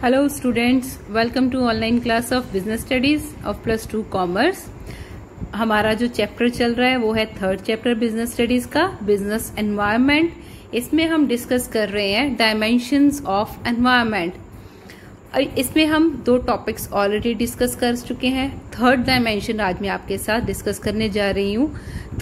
Hello students, welcome to online class of business studies of +2 commerce. हमारा जो chapter चल रहा है वो है थर्ड चैप्टर बिजनेस स्टडीज का, बिजनेस एनवायरनमेंट। इसमें हम डिस्कस कर रहे हैं डायमेंशंस ऑफ एनवायरनमेंट। इसमें हम दो टॉपिक्स ऑलरेडी डिस्कस कर चुके हैं। थर्ड डायमेंशन आज मैं आपके साथ डिस्कस करने जा रही हूँ।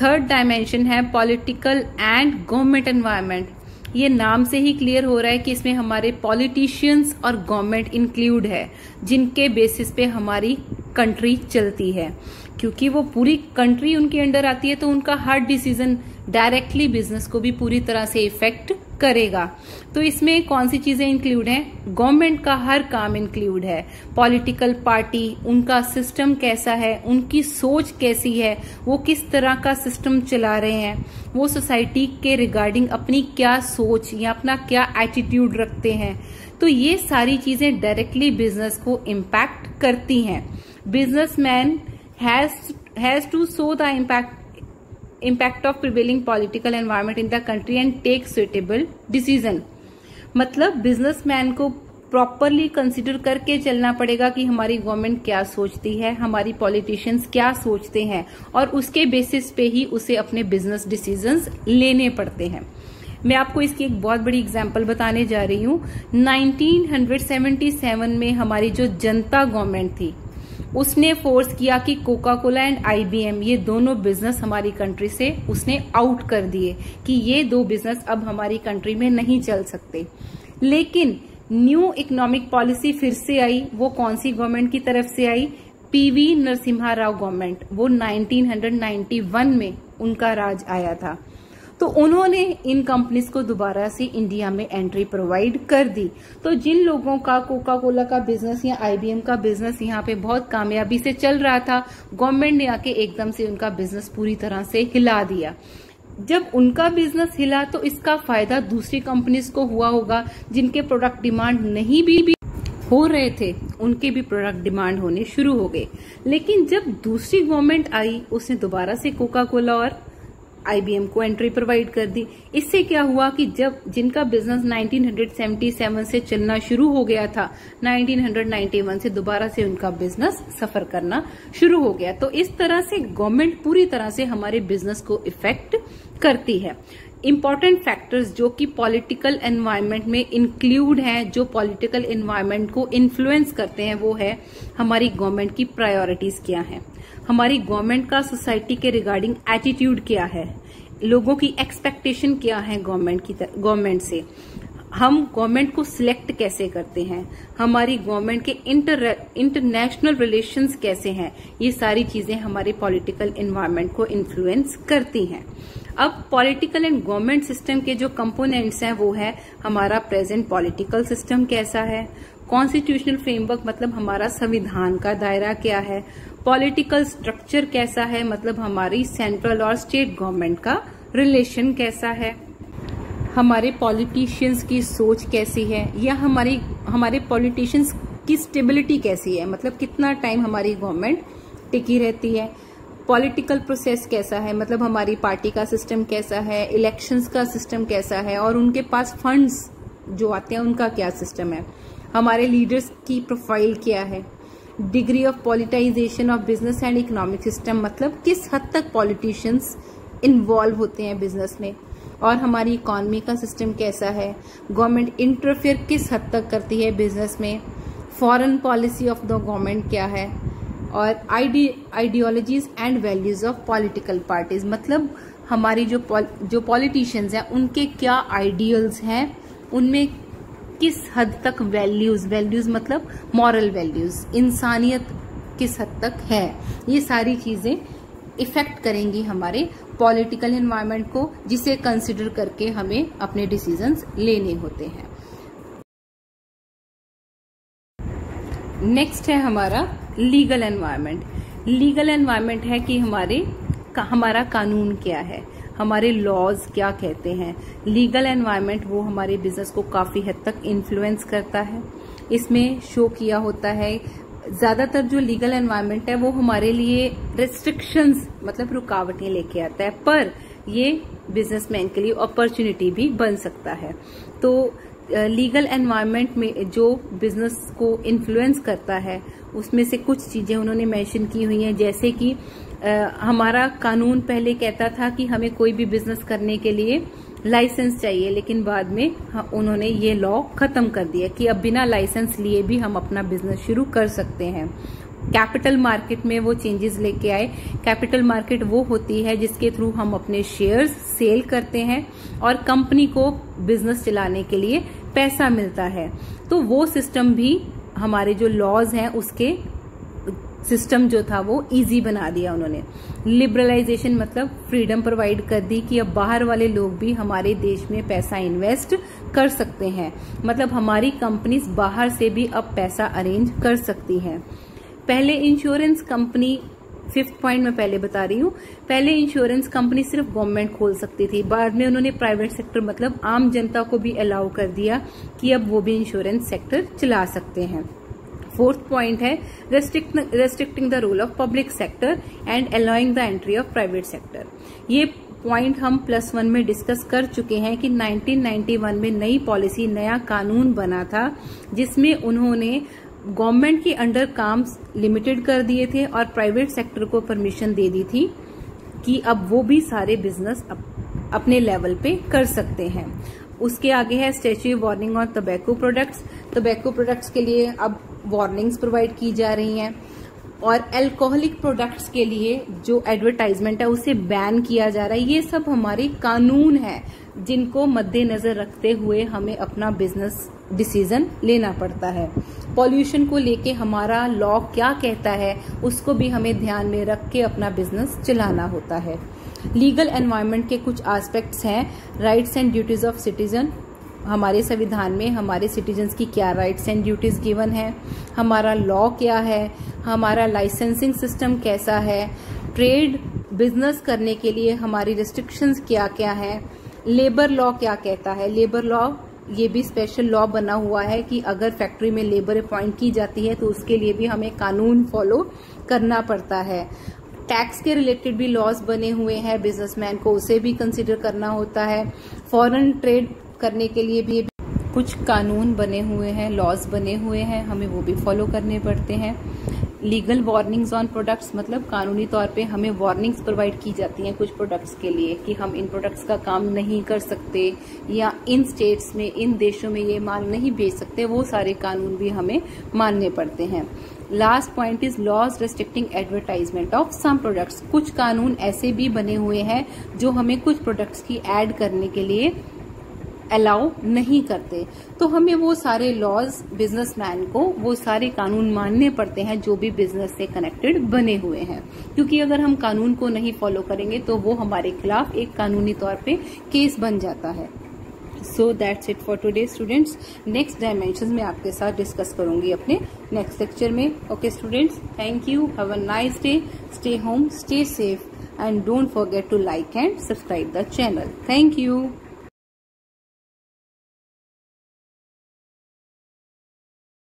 थर्ड डायमेंशन है पॉलिटिकल एंड गवर्नमेंट एनवायरनमेंट। ये नाम से ही क्लियर हो रहा है कि इसमें हमारे पॉलिटिशियंस और गवर्नमेंट इंक्लूड है, जिनके बेसिस पे हमारी कंट्री चलती है। क्योंकि वो पूरी कंट्री उनके अंडर आती है तो उनका हर डिसीजन डायरेक्टली बिजनेस को भी पूरी तरह से इफेक्ट करेगा। तो इसमें कौन सी चीजें इंक्लूड हैं? गवर्नमेंट का हर काम इंक्लूड है। पॉलिटिकल पार्टी, उनका सिस्टम कैसा है, उनकी सोच कैसी है, वो किस तरह का सिस्टम चला रहे हैं, वो सोसाइटी के रिगार्डिंग अपनी क्या सोच या अपना क्या एटीट्यूड रखते हैं। तो ये सारी चीजें डायरेक्टली बिजनेस को इम्पैक्ट करती हैं। Businessman has to show the impact of prevailing political environment in the country and take suitable decision। मतलब बिजनेसमैन को प्रॉपरली कंसिडर करके चलना पड़ेगा कि हमारी गवर्नमेंट क्या सोचती है, हमारी पॉलिटिशियंस क्या सोचते हैं, और उसके बेसिस पे ही उसे अपने बिजनेस डिसीजंस लेने पड़ते हैं। मैं आपको इसकी एक बहुत बड़ी एग्जांपल बताने जा रही हूँ। 1977 में हमारी जो जनता गवर्नमेंट थी उसने फोर्स किया कि कोका कोला एंड IBM, ये दोनों बिजनेस हमारी कंट्री से उसने आउट कर दिए कि ये दो बिजनेस अब हमारी कंट्री में नहीं चल सकते। लेकिन न्यू इकोनॉमिक पॉलिसी फिर से आई। वो कौन सी गवर्नमेंट की तरफ से आई? PV Narasimha Rao government. वो 1991 में उनका राज आया था। तो उन्होंने इन कंपनीज को दोबारा से इंडिया में एंट्री प्रोवाइड कर दी। तो जिन लोगों का कोका कोला का बिजनेस या IBM का बिजनेस यहाँ पे बहुत कामयाबी से चल रहा था, गवर्नमेंट ने आके एकदम से उनका बिजनेस पूरी तरह से हिला दिया। जब उनका बिजनेस हिला तो इसका फायदा दूसरी कंपनीज को हुआ होगा, जिनके प्रोडक्ट डिमांड नहीं भी हो रहे थे, उनके भी प्रोडक्ट डिमांड होने शुरू हो गए। लेकिन जब दूसरी गवर्नमेंट आई, उसने दोबारा से कोका कोला और IBM को एंट्री प्रोवाइड कर दी। इससे क्या हुआ कि जब जिनका बिजनेस 1977 से चलना शुरू हो गया था, 1991 से दोबारा से उनका बिजनेस सफर करना शुरू हो गया। तो इस तरह से गवर्नमेंट पूरी तरह से हमारे बिजनेस को इफेक्ट करती है। इम्पॉर्टेंट फैक्टर्स जो कि पॉलिटिकल एनवायरनमेंट में इंक्लूड हैं, जो पॉलिटिकल एनवायरनमेंट को इन्फ्लुएंस करते हैं, वो है हमारी गवर्नमेंट की प्रायोरिटीज क्या है, हमारी गवर्नमेंट का सोसाइटी के रिगार्डिंग एटीट्यूड क्या है, लोगों की एक्सपेक्टेशन क्या है गवर्नमेंट से, हम गवर्नमेंट को सिलेक्ट कैसे करते हैं, हमारी गवर्नमेंट के इंटरनेशनल रिलेशंस कैसे हैं। ये सारी चीजें हमारे पॉलिटिकल एनवायरनमेंट को इन्फ्लुएंस करती हैं। अब पॉलिटिकल एंड गवर्नमेंट सिस्टम के जो कंपोनेंट्स हैं वो है हमारा प्रेजेंट पॉलिटिकल सिस्टम कैसा है, कॉन्स्टिट्यूशनल फ्रेमवर्क मतलब हमारा संविधान का दायरा क्या है, पॉलिटिकल स्ट्रक्चर कैसा है मतलब हमारी सेंट्रल और स्टेट गवर्नमेंट का रिलेशन कैसा है, हमारे पॉलिटिशियंस की सोच कैसी है, या हमारे पॉलिटिशियंस की स्टेबिलिटी कैसी है, मतलब कितना टाइम हमारी गवर्नमेंट टिकी रहती है, पॉलिटिकल प्रोसेस कैसा है मतलब हमारी पार्टी का सिस्टम कैसा है, इलेक्शंस का सिस्टम कैसा है, और उनके पास फंड्स जो आते हैं उनका क्या सिस्टम है, हमारे लीडर्स की प्रोफाइल क्या है, degree of politicization of business and economic system मतलब किस हद तक पॉलिटिशियंस इन्वॉल्व होते हैं बिजनेस में, और हमारी इकोनॉमी का सिस्टम कैसा है, गवर्नमेंट इंटरफेयर किस हद तक करती है बिजनेस में, foreign policy of the government क्या है, और ideologies and values of political parties मतलब हमारी जो पॉलिटिशियंस हैं उनके क्या आइडियल्स हैं, उनमें किस हद तक वैल्यूज मतलब मॉरल वैल्यूज, इंसानियत किस हद तक है। ये सारी चीजें इफेक्ट करेंगी हमारे पॉलिटिकल एनवायरनमेंट को, जिसे कंसिडर करके हमें अपने डिसीजंस लेने होते हैं। नेक्स्ट है हमारा लीगल एनवायरनमेंट। लीगल एनवायरनमेंट है कि हमारा कानून क्या है, हमारे लॉज क्या कहते हैं। लीगल एनवायरनमेंट वो हमारे बिजनेस को काफी हद तक इन्फ्लुएंस करता है। इसमें शो किया होता है ज्यादातर जो लीगल एनवायरनमेंट है वो हमारे लिए रेस्ट्रिक्शंस मतलब रुकावटें लेके आता है, पर ये बिजनेसमैन के लिए अपॉर्चुनिटी भी बन सकता है। तो लीगल एनवायरनमेंट में जो बिजनेस को इन्फ्लुएंस करता है उसमें से कुछ चीजें उन्होंने मेंशन की हुई हैं, जैसे कि हमारा कानून पहले कहता था कि हमें कोई भी बिजनेस करने के लिए लाइसेंस चाहिए, लेकिन बाद में उन्होंने ये लॉ खत्म कर दिया कि अब बिना लाइसेंस लिए भी हम अपना बिजनेस शुरू कर सकते हैं। कैपिटल मार्केट में वो चेंजेस लेके आए। कैपिटल मार्केट वो होती है जिसके थ्रू हम अपने शेयर्स सेल करते हैं और कंपनी को बिजनेस चलाने के लिए पैसा मिलता है। तो वो सिस्टम भी हमारे जो लॉज हैं उसके सिस्टम जो था वो इजी बना दिया उन्होंने। लिबरलाइजेशन मतलब फ्रीडम प्रोवाइड कर दी कि अब बाहर वाले लोग भी हमारे देश में पैसा इन्वेस्ट कर सकते हैं, मतलब हमारी कंपनीज बाहर से भी अब पैसा अरेंज कर सकती हैं। पहले इंश्योरेंस कंपनी, 5th पॉइंट मैं पहले बता रही हूँ, पहले इंश्योरेंस कंपनी सिर्फ गवर्नमेंट खोल सकती थी, बाद में उन्होंने प्राइवेट सेक्टर मतलब आम जनता को भी अलाउ कर दिया कि अब वो भी इंश्योरेंस सेक्टर चला सकते हैं। 4th पॉइंट है restricting the role of public sector and allowing the entry of private sector. ये पॉइंट हम +1 में डिस्कस कर चुके हैं कि 1991 में नई पॉलिसी, नया कानून बना था जिसमें उन्होंने गवर्नमेंट के अंडर काम लिमिटेड कर दिए थे और प्राइवेट सेक्टर को परमिशन दे दी थी कि अब वो भी सारे बिजनेस अपने लेवल पे कर सकते हैं। उसके आगे है statutory warning on tobacco products. Tobacco products के लिए अब वार्निंग्स प्रोवाइड की जा रही हैं और अल्कोहलिक प्रोडक्ट्स के लिए जो एडवर्टाइजमेंट है उसे बैन किया जा रहा है। ये सब हमारे कानून है जिनको मद्देनजर रखते हुए हमें अपना बिजनेस डिसीजन लेना पड़ता है। पॉल्यूशन को लेके हमारा लॉ क्या कहता है उसको भी हमें ध्यान में रख के अपना बिजनेस चलाना होता है। लीगल एनवायरनमेंट के कुछ एस्पेक्ट्स हैं। Rights and duties of citizen, हमारे संविधान में हमारे सिटीजन्स की क्या राइट्स एंड ड्यूटीज गिवन है, हमारा लॉ क्या है, हमारा लाइसेंसिंग सिस्टम कैसा है, ट्रेड बिजनेस करने के लिए हमारी रिस्ट्रिक्शंस क्या क्या है, लेबर लॉ क्या कहता है। लेबर लॉ ये भी स्पेशल लॉ बना हुआ है कि अगर फैक्ट्री में लेबर अपॉइंट की जाती है तो उसके लिए भी हमें कानून फॉलो करना पड़ता है। टैक्स के रिलेटेड भी लॉज बने हुए हैं, बिजनेसमैन को उसे भी कंसिडर करना होता है। फॉरेन ट्रेड करने के लिए भी कुछ कानून बने हुए हैं, लॉज बने हुए हैं, हमें वो भी फॉलो करने पड़ते हैं। लीगल वार्निंग्स ऑन प्रोडक्ट्स मतलब कानूनी तौर पे हमें वार्निंग्स प्रोवाइड की जाती हैं कुछ प्रोडक्ट्स के लिए कि हम इन प्रोडक्ट्स का काम नहीं कर सकते या इन स्टेट्स में, इन देशों में ये माल नहीं बेच सकते, वो सारे कानून भी हमें मानने पड़ते हैं। Last point is laws restricting advertisement of some products. कुछ कानून ऐसे भी बने हुए हैं जो हमें कुछ प्रोडक्ट्स की एड करने के लिए अलाउ नहीं करते, तो हमें वो सारे लॉज, बिजनेसमैन को वो सारे कानून मानने पड़ते हैं जो भी बिजनेस से कनेक्टेड बने हुए हैं, क्योंकि अगर हम कानून को नहीं फॉलो करेंगे तो वो हमारे खिलाफ एक कानूनी तौर पे केस बन जाता है। So that's it for today students. Next dimensions में आपके साथ डिस्कस करूंगी अपने नेक्स्ट लेक्चर में। Okay students, thank you, have a nice day, stay home, stay safe and don't forget to like and subscribe the channel. Thank you.